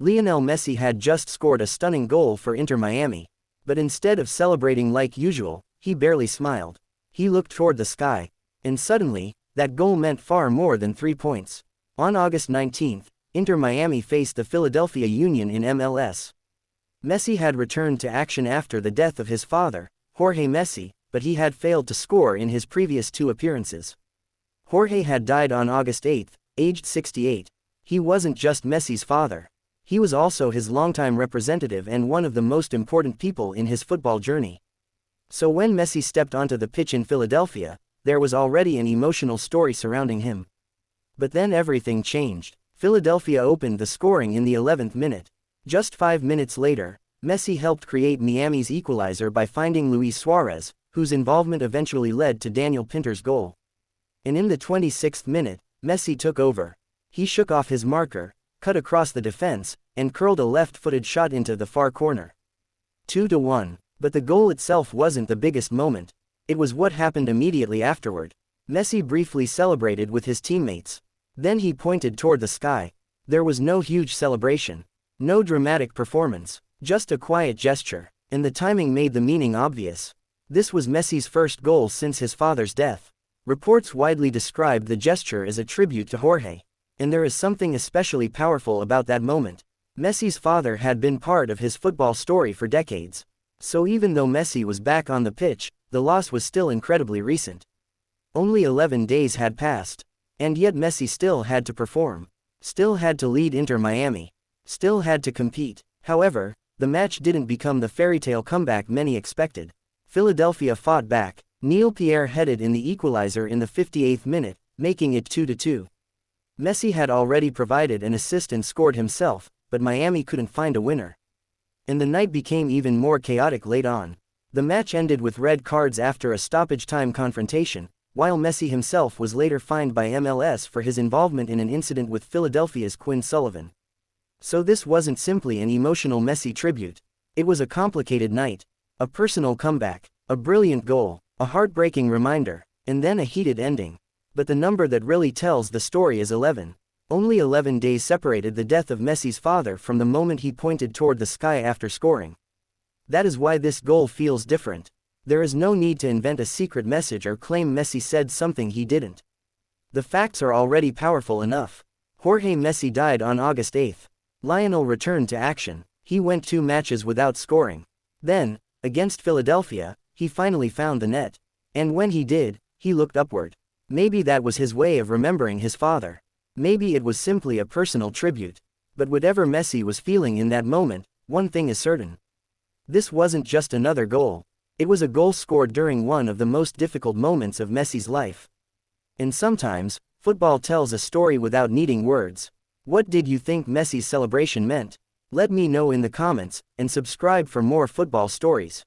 Lionel Messi had just scored a stunning goal for Inter Miami. But instead of celebrating like usual, he barely smiled. He looked toward the sky. And suddenly, that goal meant far more than 3 points. On August 19, Inter Miami faced the Philadelphia Union in MLS. Messi had returned to action after the death of his father, Jorge Messi, but he had failed to score in his previous 2 appearances. Jorge had died on August 8, aged 68. He wasn't just Messi's father. He was also his longtime representative and one of the most important people in his football journey. So when Messi stepped onto the pitch in Philadelphia, there was already an emotional story surrounding him. But then everything changed. Philadelphia opened the scoring in the 11th minute. Just 5 minutes later, Messi helped create Miami's equalizer by finding Luis Suarez, whose involvement eventually led to Daniel Pinter's goal. And in the 26th minute, Messi took over. He shook off his marker, cut across the defense, and curled a left-footed shot into the far corner. 2-1. But the goal itself wasn't the biggest moment. It was what happened immediately afterward. Messi briefly celebrated with his teammates. Then he pointed toward the sky. There was no huge celebration. No dramatic performance. Just a quiet gesture. And the timing made the meaning obvious. This was Messi's first goal since his father's death. Reports widely described the gesture as a tribute to Jorge. And there is something especially powerful about that moment. Messi's father had been part of his football story for decades. So even though Messi was back on the pitch, the loss was still incredibly recent. Only 11 days had passed. And yet Messi still had to perform. Still had to lead Inter Miami. Still had to compete. However, the match didn't become the fairytale comeback many expected. Philadelphia fought back. Neil Pierre headed in the equalizer in the 58th minute, making it 2-2. Messi had already provided an assist and scored himself, but Miami couldn't find a winner. And the night became even more chaotic late on. The match ended with red cards after a stoppage-time confrontation, while Messi himself was later fined by MLS for his involvement in an incident with Philadelphia's Quinn Sullivan. So this wasn't simply an emotional Messi tribute. It was a complicated night. A personal comeback. A brilliant goal. A heartbreaking reminder. And then a heated ending. But the number that really tells the story is 11. Only 11 days separated the death of Messi's father from the moment he pointed toward the sky after scoring. That is why this goal feels different. There is no need to invent a secret message or claim Messi said something he didn't. The facts are already powerful enough. Jorge Messi died on August 8. Lionel returned to action. He went 2 matches without scoring. Then, against Philadelphia, he finally found the net. And when he did, he looked upward. Maybe that was his way of remembering his father. Maybe it was simply a personal tribute. But whatever Messi was feeling in that moment, one thing is certain. This wasn't just another goal. It was a goal scored during one of the most difficult moments of Messi's life. And sometimes, football tells a story without needing words. What did you think Messi's celebration meant? Let me know in the comments, and subscribe for more football stories.